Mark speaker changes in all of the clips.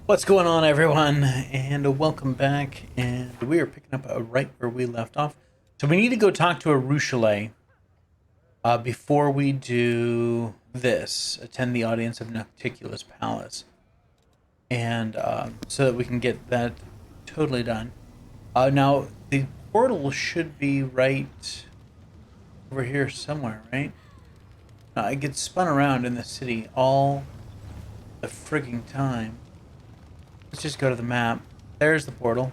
Speaker 1: What's going on, everyone? And welcome back. And we are picking up right where we left off. So we need to go talk to Aasimar before we do this. Attend the audience of Nocticula's Palace, and so that we can get that totally done. Now the portal should be right over here somewhere, right? It gets spun around in the city all the frigging time. Let's just go to the map. There's the portal.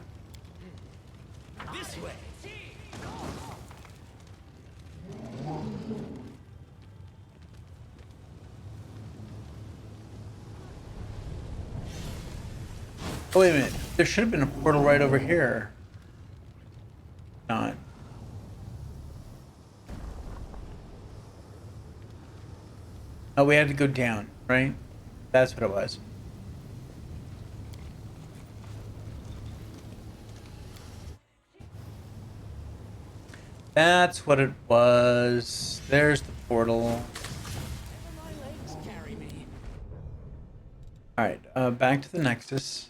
Speaker 2: This way.
Speaker 1: Oh, wait a minute. There should have been a portal right over here. Not. Oh, we had to go down, right? That's what it was. That's what it was. There's the portal. Alright, back to the Nexus.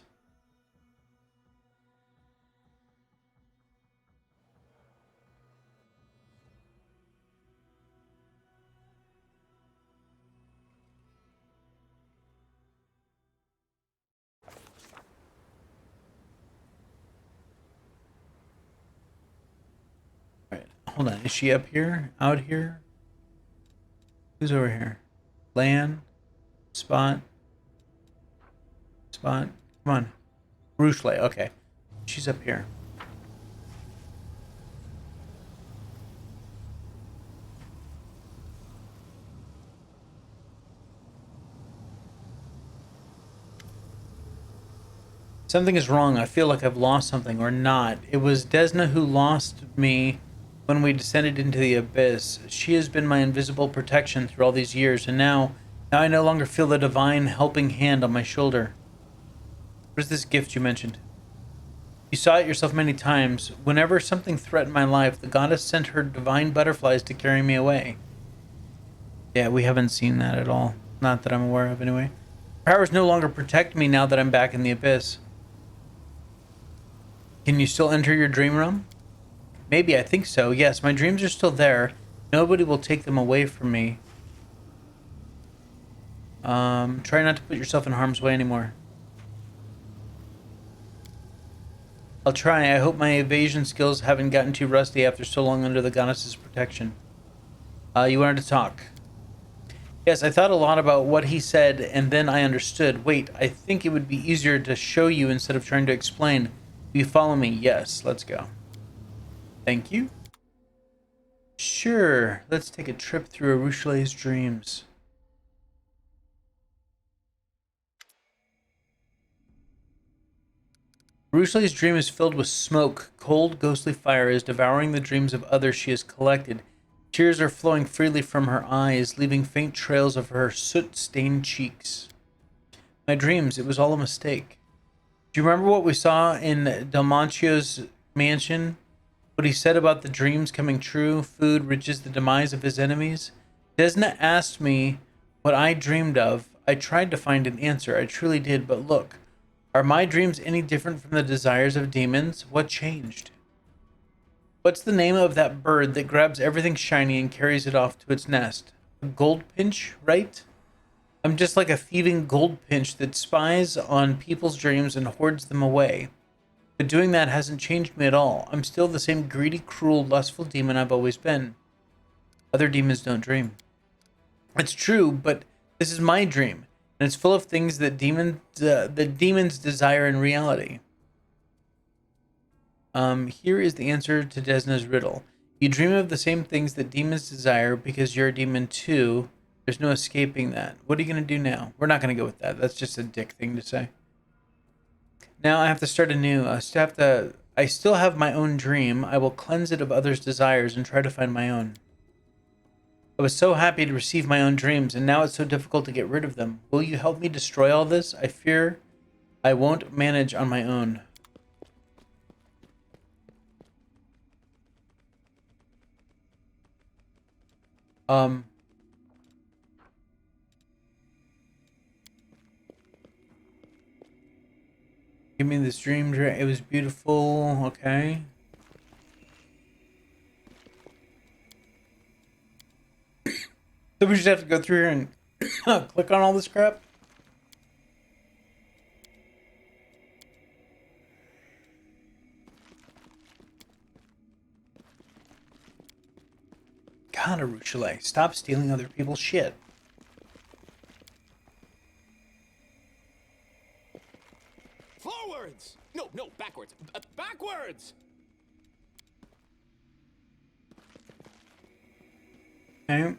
Speaker 1: Alright, hold on. Is she up here? Out here? Who's over here? Lan? Spot? Spot? Come on. Roochley, okay. She's up here. Something is wrong. I feel like I've lost something, or not. It was Desna who lost me when we descended into the abyss. She has been my invisible protection through all these years, and now I no longer feel the divine helping hand on my shoulder. What is this gift you mentioned? You saw it yourself many times. Whenever something threatened my life, the goddess sent her divine butterflies to carry me away. Yeah, we haven't seen that at all. Not that I'm aware of, anyway. Her powers no longer protect me now that I'm back in the abyss. Can you still enter your dream realm? Maybe, I think so. Yes, my dreams are still there. Nobody will take them away from me. Try not to put yourself in harm's way anymore. I'll try. I hope my evasion skills haven't gotten too rusty after so long under the goddess's protection. You wanted to talk. Yes, I thought a lot about what he said, and then I understood. Wait, I think it would be easier to show you instead of trying to explain. Will you follow me? Yes, let's go. Thank you. Sure, let's take a trip through Aasimar's dreams. Aasimar's dream is filled with smoke. Cold, ghostly fire is devouring the dreams of others she has collected. Tears are flowing freely from her eyes, leaving faint trails of her soot-stained cheeks. My dreams, it was all a mistake. Do you remember what we saw in 𝐂𝐻𝐿𝐴𝐵𝐿 mansion? What he said about the dreams coming true, food, riches, the demise of his enemies? Desna asked me what I dreamed of. I tried to find an answer. I truly did, but look. Are my dreams any different from the desires of demons? What changed? What's the name of that bird that grabs everything shiny and carries it off to its nest? A goldfinch, right? I'm just like a thieving goldfinch that spies on people's dreams and hoards them away. But doing that hasn't changed me at all. I'm still the same greedy, cruel, lustful demon I've always been. Other demons don't dream. It's true, but this is my dream, and it's full of things that demons desire in reality. Here is the answer to Desna's riddle. You dream of the same things that demons desire because you're a demon too. There's no escaping that. What are you going to do now? We're not going to go with that. That's just a dick thing to say. Now I have to start anew. I still have my own dream. I will cleanse it of others' desires and try to find my own. I was so happy to receive my own dreams, and now it's so difficult to get rid of them. Will you help me destroy all this? I fear I won't manage on my own. Give me this dream. It was beautiful. Okay. So we just have to go through here and click on all this crap? God, Areelu, stop stealing other people's shit.
Speaker 2: Forwards! No, no, backwards. Backwards!
Speaker 1: Okay.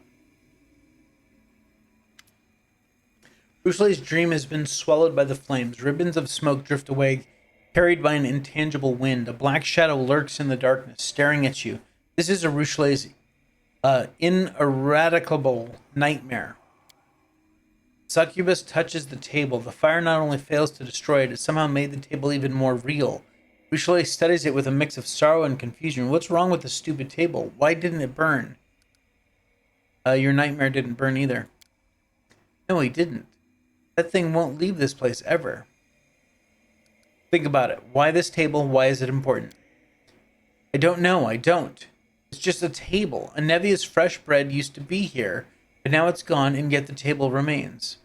Speaker 1: Areelu's dream has been swallowed by the flames. Ribbons of smoke drift away, carried by an intangible wind. A black shadow lurks in the darkness, staring at you. This is Areelu's ineradicable nightmare. Succubus touches the table. The fire not only fails to destroy it, it somehow made the table even more real. Areelu studies it with a mix of sorrow and confusion. What's wrong with the stupid table? Why didn't it burn? Your nightmare didn't burn either. No, he didn't. That thing won't leave this place ever. Think about it. Why this table? Why is it important? I don't know. I don't. It's just a table. Anevia's fresh bread used to be here, but now it's gone, and yet the table remains.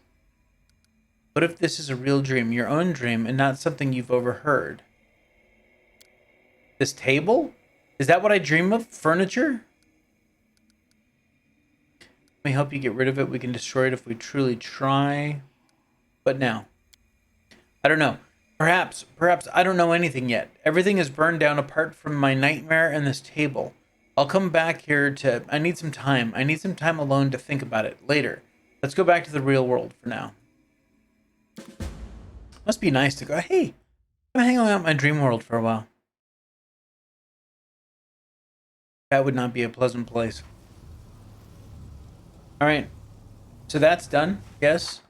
Speaker 1: What if this is a real dream, your own dream, and not something you've overheard? This table? Is that what I dream of? Furniture? Let me help you get rid of it. We can destroy it if we truly try. But now? I don't know. Perhaps I don't know anything yet. Everything is burned down apart from my nightmare and this table. I'll come back here I need some time. I need some time alone to think about it later. Let's go back to the real world for now. Must be nice to go, hey, I'm hanging out in my dream world for a while. That would not be a pleasant place. All right. So that's done, yes.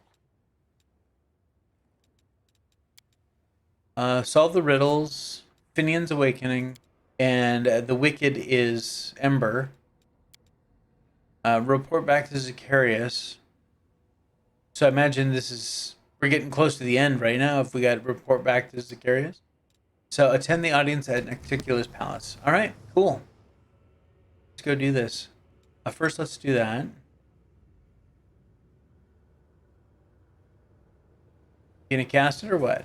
Speaker 1: Solve the riddles, Finian's awakening, and the wicked is Ember. Report back to Sarkoris. So I imagine we're getting close to the end right now if we got to report back to Sarkoris. So attend the audience at Necticula's Palace. All right, cool. Let's go do this. First, let's do that. You gonna cast it or what?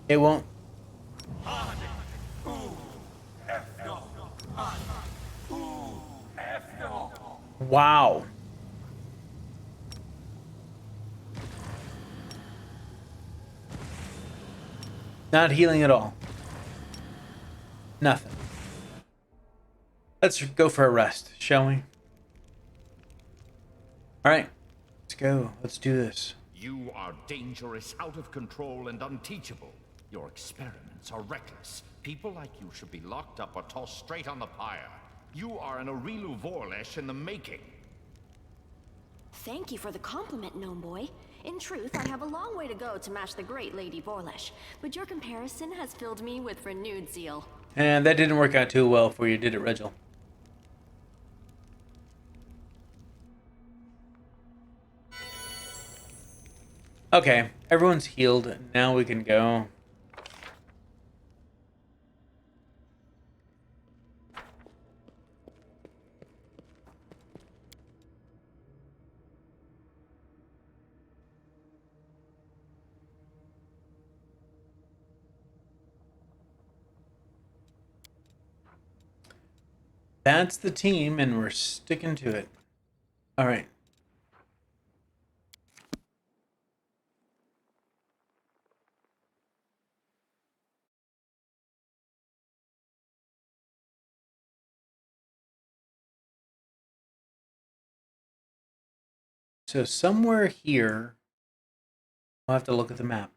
Speaker 1: It won't. Wow. Not healing at all. Nothing. Let's go for a rest, shall we? All right. Let's go. Let's do this.
Speaker 3: You are dangerous, out of control, and unteachable. Your experiments are reckless. People like you should be locked up or tossed straight on the pyre. You are an Areelu Vorlesh in the making.
Speaker 4: Thank you for the compliment, gnome boy. In truth, I have a long way to go to match the great Lady Vorlesh, but your comparison has filled me with renewed zeal.
Speaker 1: And that didn't work out too well for you, did it, Regil? Okay, everyone's healed. Now we can go. That's the team, and we're sticking to it. All right. So somewhere here, I'll have to look at the map.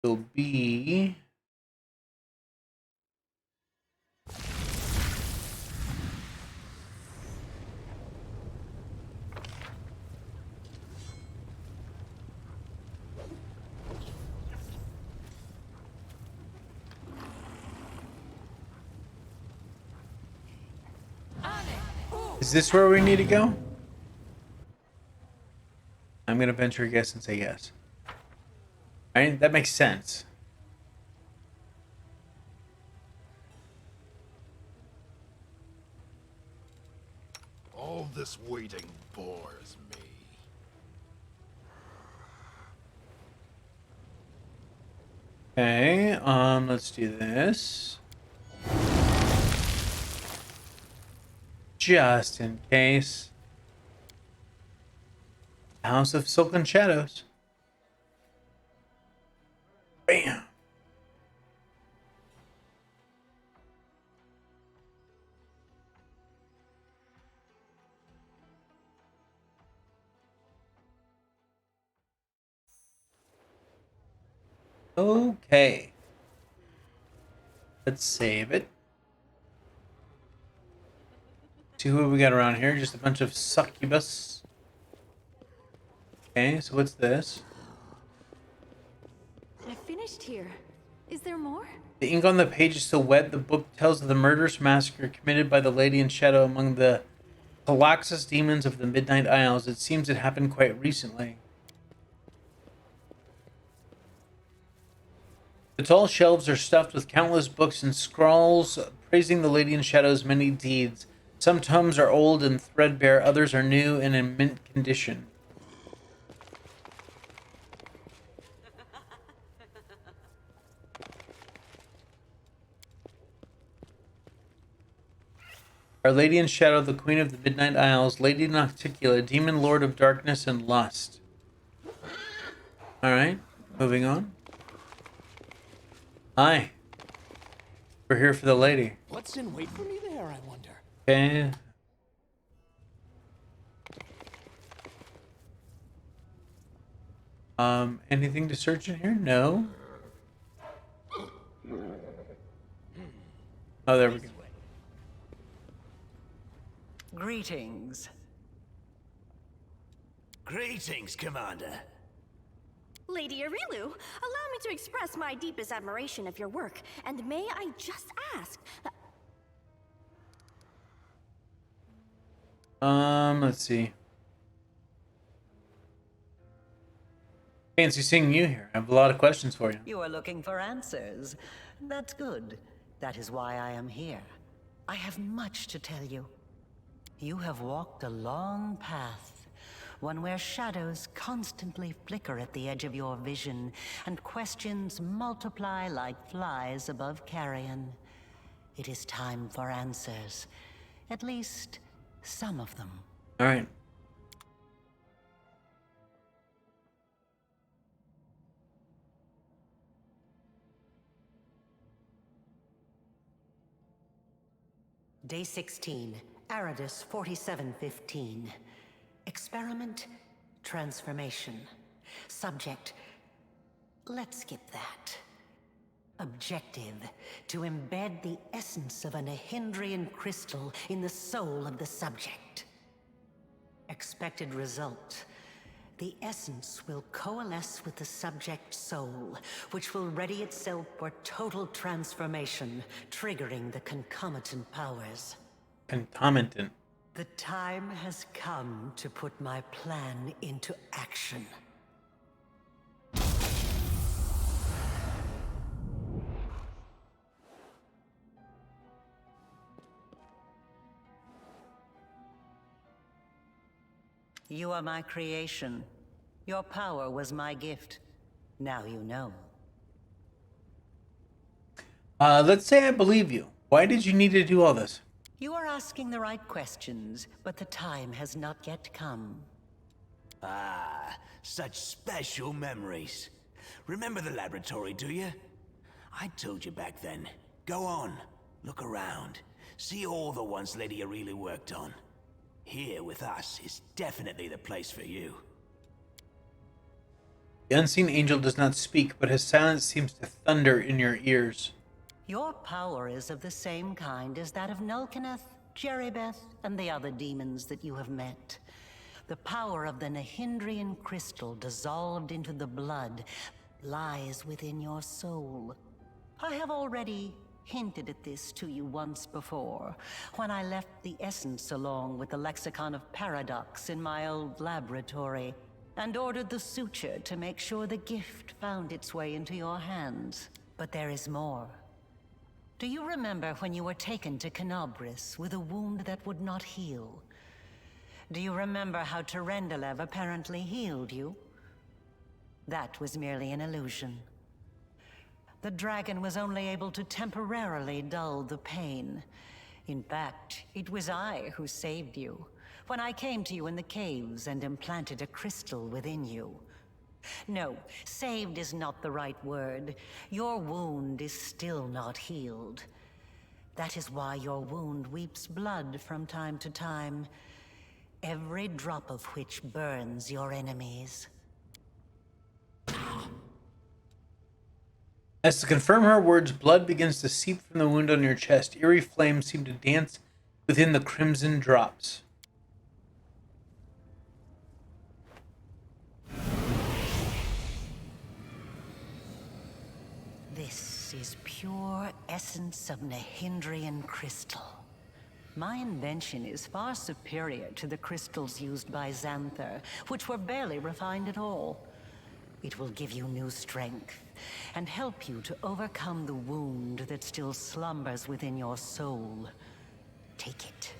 Speaker 1: It'll be... Is this where we need to go? I'm gonna venture a guess and say yes. Right? That makes sense.
Speaker 5: All this waiting bores me.
Speaker 1: Okay, let's do this. Just in case. House of Silken Shadows. Bam. Okay. Let's save it. See who we got around here. Just a bunch of succubus. Okay, so what's this?
Speaker 4: I finished here. Is there more?
Speaker 1: The ink on the page is still wet. The book tells of the murderous massacre committed by the Lady in Shadow among the 𝐂𝐡𝐚𝐧𝐽 demons of the Midnight Isles. It seems it happened quite recently. The tall shelves are stuffed with countless books and scrawls praising the Lady in Shadow's many deeds. Some tomes are old and threadbare, others are new and in mint condition. Our Lady in Shadow, the Queen of the Midnight Isles, Lady 𝐂𝐡𝐚𝐧𝐽, Demon Lord of Darkness and Lust. Alright, moving on. Hi. We're here for the lady.
Speaker 2: What's in wait for me there, I wonder?
Speaker 1: Okay. Anything to search in here? No. Oh, there we go.
Speaker 6: Greetings.
Speaker 7: Greetings, Commander.
Speaker 4: Lady Areelu, allow me to express my deepest admiration of your work, and may I just ask...
Speaker 1: Let's see. Fancy seeing you here. I have a lot of questions for you.
Speaker 6: You are looking for answers. That's good. That is why I am here. I have much to tell you. You have walked a long path, one where shadows constantly flicker at the edge of your vision, and questions multiply like flies above carrion. It is time for answers. At least, some of them.
Speaker 1: All right.
Speaker 6: Day 16, Aridus 4715. Experiment, transformation. Subject, let's skip that. Objective, to embed the essence of a 𝐻𝐻𝐵𝐿 crystal in the soul of the subject. Expected result, the essence will coalesce with the subject's soul, which will ready itself for total transformation, triggering the concomitant powers.
Speaker 1: Concomitant.
Speaker 6: The time has come to put my plan into action. You are my creation. Your power was my gift. Now you know.
Speaker 1: Let's say I believe you. Why did you need to do all this?
Speaker 6: You are asking the right questions, but the time has not yet come.
Speaker 7: Ah, such special memories. Remember the laboratory, do you? I told you back then. Go on, look around. See all the ones Lady Areelu worked on. Here with us is definitely the place for you.
Speaker 1: The unseen angel does not speak, but his silence seems to thunder in your ears.
Speaker 6: Your power is of the same kind as that of 𝐿𝐻𝐻𝐿, Jeribeth, and the other demons that you have met. The power of the 𝐻𝐻𝐵𝐿 crystal dissolved into the blood lies within your soul. I have already hinted at this to you once before, when I left the essence along with the lexicon of paradox in my old laboratory, and ordered the suture to make sure the gift found its way into your hands. But there is more. Do you remember when you were taken to 𝐂𝐚𝐽𝐻 with a wound that would not heal? Do you remember how Terendelev apparently healed you? That was merely an illusion. The dragon was only able to temporarily dull the pain. In fact, it was I who saved you, when I came to you in the caves and implanted a crystal within you. No, saved is not the right word. Your wound is still not healed. That is why your wound weeps blood from time to time, every drop of which burns your enemies.
Speaker 1: As to confirm her words, blood begins to seep from the wound on your chest. Eerie flames seem to dance within the crimson drops.
Speaker 6: This is pure essence of 𝐻𝐻𝐻𝐿 crystal. My invention is far superior to the crystals used by Xanther, which were barely refined at all. It will give you new strength, and help you to overcome the wound that still slumbers within your soul. Take it.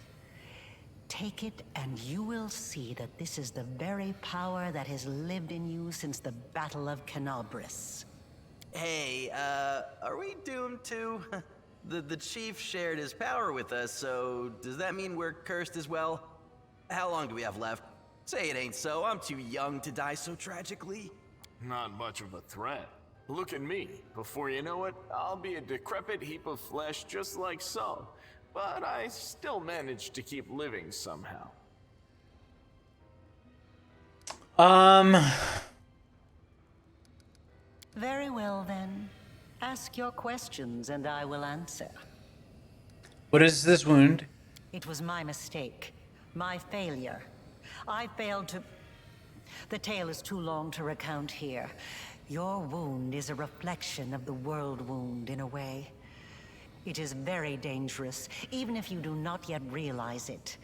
Speaker 6: Take it, and you will see that this is the very power that has lived in you since the Battle of 𝐂𝐚𝐽𝐻.
Speaker 8: Hey, are we doomed to? The chief shared his power with us, so does that mean we're cursed as well? How long do we have left? Say it ain't so, I'm too young to die so tragically.
Speaker 9: Not much of a threat. Look at me. Before you know it, I'll be a decrepit heap of flesh just like so. But I still managed to keep living somehow.
Speaker 6: Very well then. Ask your questions and I will answer.
Speaker 1: What is this wound?
Speaker 6: It was my mistake. My failure. I failed to... The tale is too long to recount here. Your wound is a reflection of the Worldwound in a way. It is very dangerous, even if you do not yet realize it.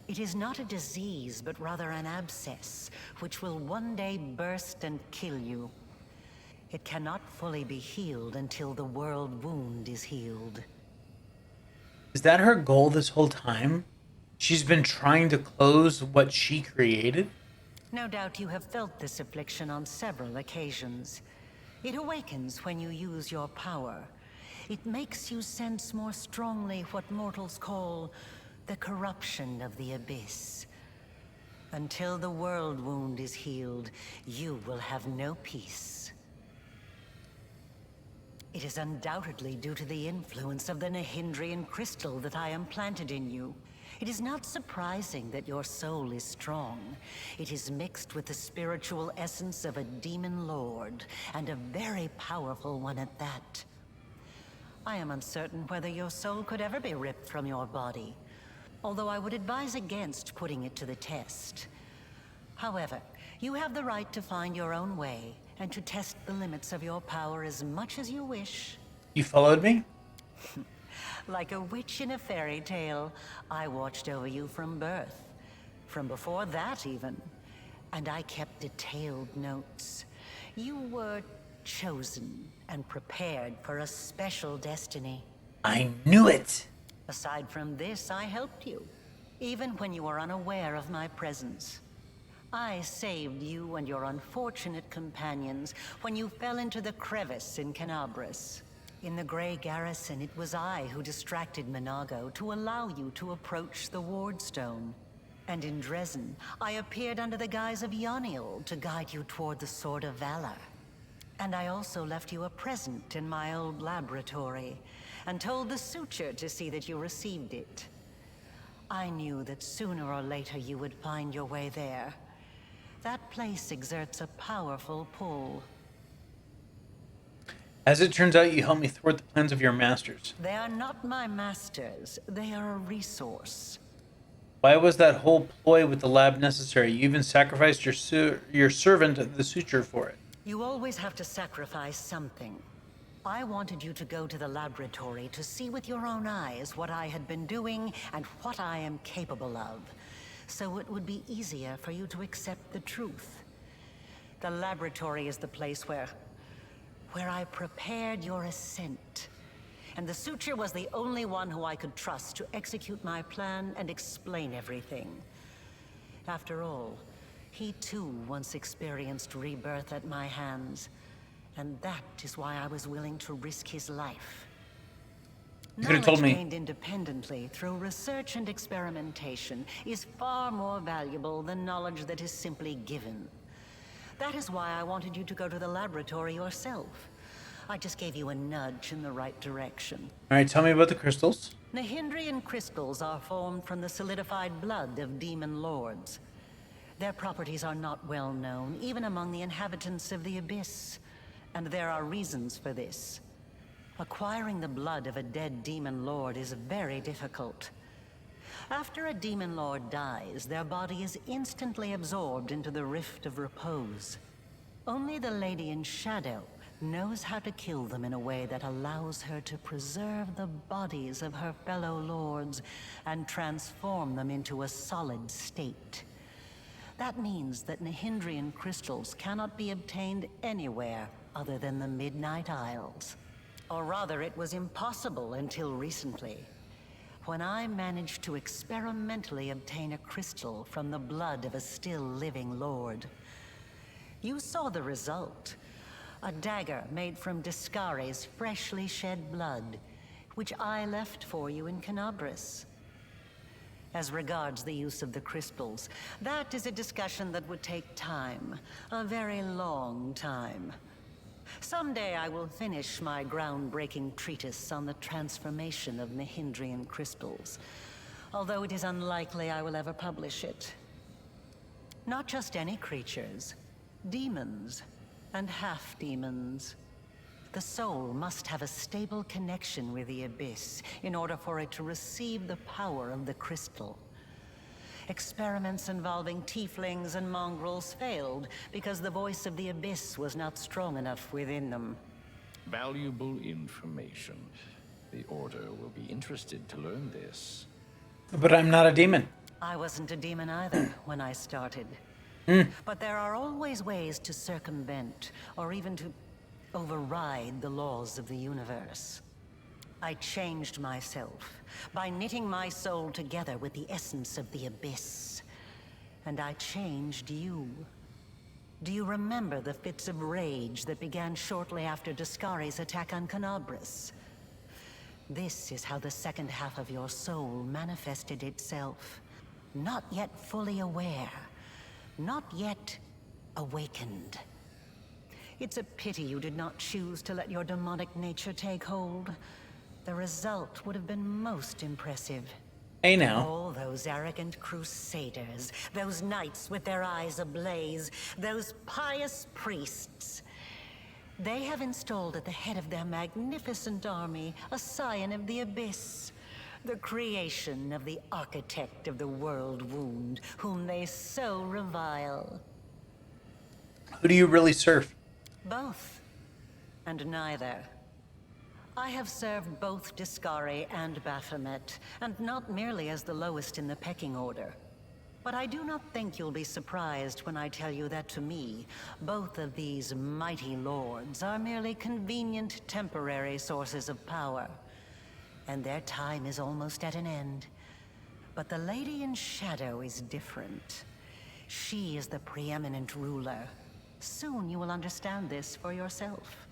Speaker 6: It is not a disease, but rather an abscess, which will one day burst and kill you. It cannot fully be healed until the Worldwound is healed.
Speaker 1: Is that her goal this whole time? She's been trying to close what she created?
Speaker 6: No doubt you have felt this affliction on several occasions. It awakens when you use your power. It makes you sense more strongly what mortals call the corruption of the abyss. Until the Worldwound is healed, you will have no peace. It is undoubtedly due to the influence of the 𝐻𝐻𝐻𝐿 crystal that I implanted in you. It is not surprising that your soul is strong. It is mixed with the spiritual essence of a demon lord, and a very powerful one at that. I am uncertain whether your soul could ever be ripped from your body, although I would advise against putting it to the test. However, you have the right to find your own way, and to test the limits of your power as much as you wish.
Speaker 1: You followed me?
Speaker 6: Like a witch in a fairy tale, I watched over you from birth. From before that, even. And I kept detailed notes. You were chosen and prepared for a special destiny.
Speaker 1: I knew it!
Speaker 6: Aside from this, I helped you, even when you were unaware of my presence. I saved you and your unfortunate companions when you fell into the crevice in 𝐂𝐚𝐽𝐻. In the Grey Garrison, it was I who distracted 𝐵nago to allow you to approach the Wardstone. And in Dresden, I appeared under the guise of Yoniel to guide you toward the Sword of Valor. And I also left you a present in my old laboratory, and told the suture to see that you received it. I knew that sooner or later you would find your way there. That place exerts a powerful pull.
Speaker 1: As it turns out, you helped me thwart the plans of your masters.
Speaker 6: They are not my masters. They are a resource.
Speaker 1: Why was that whole ploy with the lab necessary? You even sacrificed your servant, the suture, for it.
Speaker 6: You always have to sacrifice something. I wanted you to go to the laboratory to see with your own eyes what I had been doing and what I am capable of, so it would be easier for you to accept the truth. The laboratory is the place where I prepared your ascent. And the Suture was the only one who I could trust to execute my plan and explain everything. After all, he too once experienced rebirth at my hands. And that is why I was willing to risk his life.
Speaker 1: You could have told me.
Speaker 6: Gained independently through research and experimentation is far more valuable than knowledge that is simply given. That is why I wanted you to go to the laboratory yourself. I just gave you a nudge in the right direction.
Speaker 1: All right, tell me about the crystals.
Speaker 6: 𝐻𝐻𝐷rian crystals are formed from the solidified blood of demon lords. Their properties are not well known, even among the inhabitants of the Abyss. And there are reasons for this. Acquiring the blood of a dead demon lord is very difficult. After a demon lord dies, their body is instantly absorbed into the Rift of Repose. Only the Lady in Shadow knows how to kill them in a way that allows her to preserve the bodies of her fellow lords and transform them into a solid state. That means that 𝐻𝐻𝐷rian crystals cannot be obtained anywhere other than the Midnight Isles. Or rather, it was impossible until recently, when I managed to experimentally obtain a crystal from the blood of a still living lord. You saw the result. A dagger made from Deskari's freshly shed blood, which I left for you in 𝐂𝐚𝐽𝐻. As regards the use of the crystals, that is a discussion that would take time, a very long time. Someday I will finish my groundbreaking treatise on the transformation of 𝐻𝐻𝐷rian crystals, although it is unlikely I will ever publish it. Not just any creatures, demons and half-demons. The soul must have a stable connection with the Abyss in order for it to receive the power of the crystal. Experiments involving tieflings and mongrels failed because the voice of the Abyss was not strong enough within them.
Speaker 10: Valuable information. The Order will be interested to learn this.
Speaker 1: But I'm not a demon.
Speaker 6: I wasn't a demon either when I started. But there are always ways to circumvent, or even to override the laws of the universe. I changed myself by knitting my soul together with the essence of the Abyss. And I changed you. Do you remember the fits of rage that began shortly after Deskari's attack on 𝐂𝐚𝐽𝐻? This is how the second half of your soul manifested itself. Not yet fully aware. Not yet awakened. It's a pity you did not choose to let your demonic nature take hold. The result would have been most impressive.
Speaker 1: Hey now.
Speaker 6: All those arrogant crusaders, those knights with their eyes ablaze, those pious priests. They have installed at the head of their magnificent army a scion of the Abyss, the creation of the architect of the Worldwound, whom they so revile.
Speaker 1: Who do you really serve?
Speaker 6: Both, and neither. I have served both Deskari and Baphomet, and not merely as the lowest in the pecking order. But I do not think you'll be surprised when I tell you that to me, both of these mighty lords are merely convenient temporary sources of power. And their time is almost at an end. But the Lady in Shadow is different. She is the preeminent ruler. Soon you will understand this for yourself.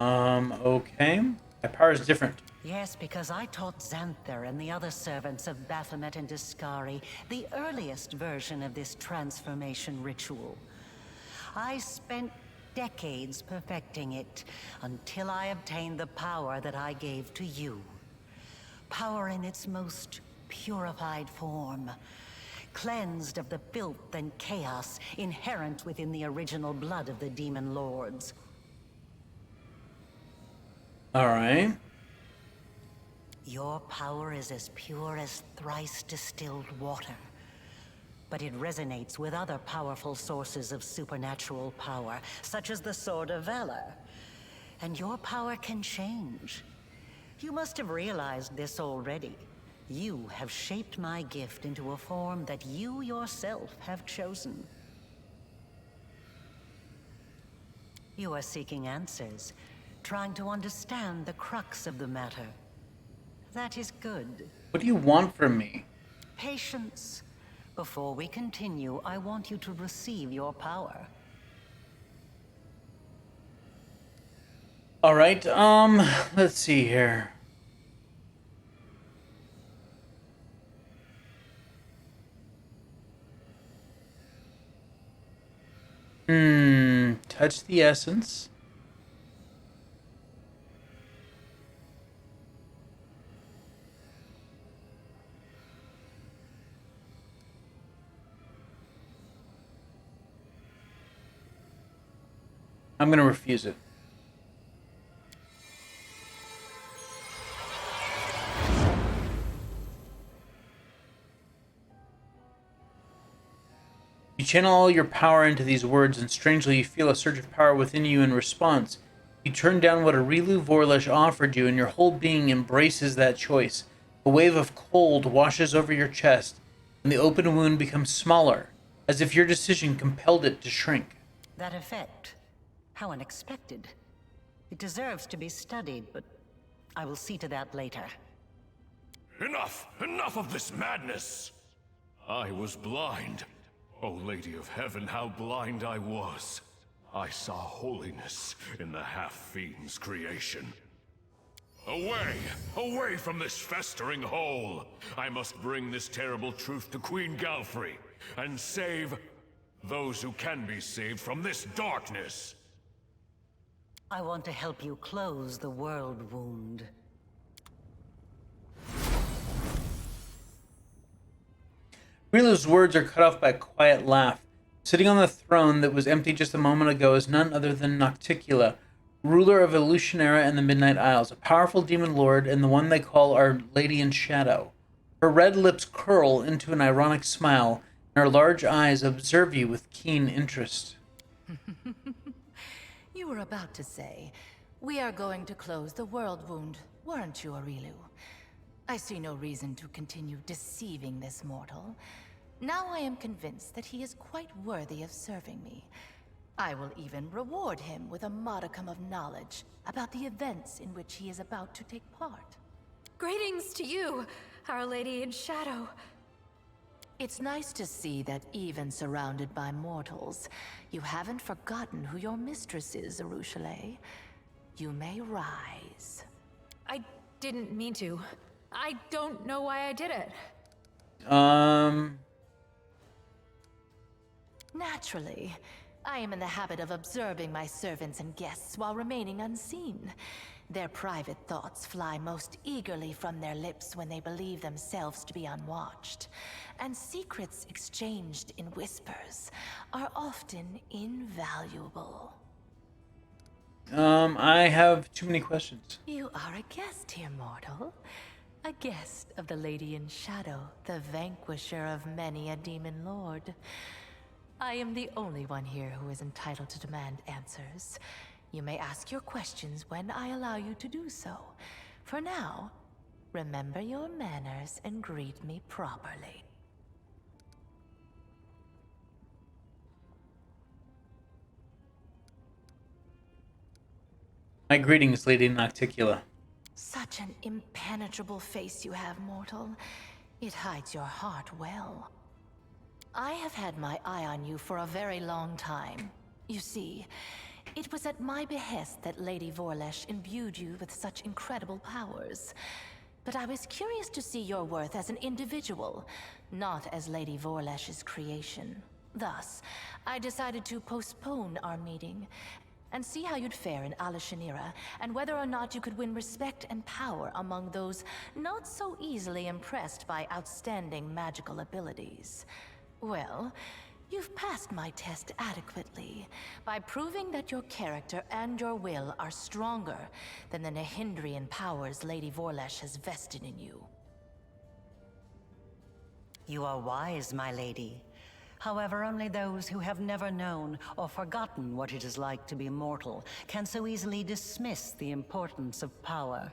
Speaker 1: Okay. My power is different.
Speaker 6: Yes, because I taught Xanther and the other servants of Baphomet and Deskari the earliest version of this transformation ritual. I spent decades perfecting it until I obtained the power that I gave to you. Power in its most purified form, cleansed of the filth and chaos inherent within the original blood of the demon lords.
Speaker 1: All right.
Speaker 6: Your power is as pure as thrice distilled water, but it resonates with other powerful sources of supernatural power, such as the Sword of Valor. and your power can change. You must have realized this already. You have shaped my gift into a form that you yourself have chosen. You are seeking answers, trying to understand the crux of the matter. That is good.
Speaker 1: What do you want from me?
Speaker 6: Patience. Before we continue, I want you to receive your power.
Speaker 1: All right, let's see here. Touch the essence. I'm going to refuse it. You channel all your power into these words, and strangely you feel a surge of power within you in response. You turn down what Areelu Vorlesh offered you, and your whole being embraces that choice. A wave of cold washes over your chest, and the open wound becomes smaller, as if your decision compelled it to shrink.
Speaker 6: That effect. How unexpected. It deserves to be studied, but I will see to that later.
Speaker 5: Enough! Enough of this madness! I was blind. O Lady of Heaven, how blind I was. I saw holiness in the half-fiend's creation. Away! Away from this festering hole! I must bring this terrible truth to Queen Galfrey, and save those who can be saved from this darkness!
Speaker 6: I want to help you close the world wound.
Speaker 1: Areelu's words are cut off by a quiet laugh. Sitting on the throne that was empty just a moment ago is none other than 𝐂𝐡𝐚𝐧𝐬𝐭, ruler of Illusionera and the Midnight Isles, a powerful demon lord and the one they call Our Lady in Shadow. Her red lips curl into an ironic smile, and her large eyes observe you with keen interest.
Speaker 11: You were about to say, we are going to close the world wound, weren't you, Areelu? I see no reason to continue deceiving this mortal. Now I am convinced that he is quite worthy of serving me. I will even reward him with a modicum of knowledge about the events in which he is about to take part.
Speaker 4: Greetings to you, Our Lady in Shadow.
Speaker 11: It's nice to see that even surrounded by mortals, you haven't forgotten who your mistress is, Arueshalae. You may rise.
Speaker 4: I didn't mean to. I don't know why I did it.
Speaker 11: Naturally. I am in the habit of observing my servants and guests while remaining unseen. Their private thoughts fly most eagerly from their lips when they believe themselves to be unwatched. And secrets exchanged in whispers are often invaluable.
Speaker 1: I have too many questions.
Speaker 11: You are a guest here, mortal. A guest of the Lady in Shadow, the vanquisher of many a demon lord. I am the only one here who is entitled to demand answers. You may ask your questions when I allow you to do so. For now, remember your manners and greet me properly.
Speaker 1: My greetings, Lady 𝐂𝐡𝐚𝐧𝐬𝐭.
Speaker 11: Such an impenetrable face you have, mortal. It hides your heart well. I have had my eye on you for a very long time. You see, it was at my behest that Lady Vorlesh imbued you with such incredible powers. But I was curious to see your worth as an individual, not as Lady Vorlesh's creation. Thus, I decided to postpone our meeting and see how you'd fare in Alyshynera, and whether or not you could win respect and power among those not so easily impressed by outstanding magical abilities. Well, you've passed my test adequately, by proving that your character and your will are stronger than the Nehindrian powers Lady Vorlesh has vested in you.
Speaker 6: You are wise, my lady. However, only those who have never known or forgotten what it is like to be mortal can so easily dismiss the importance of power.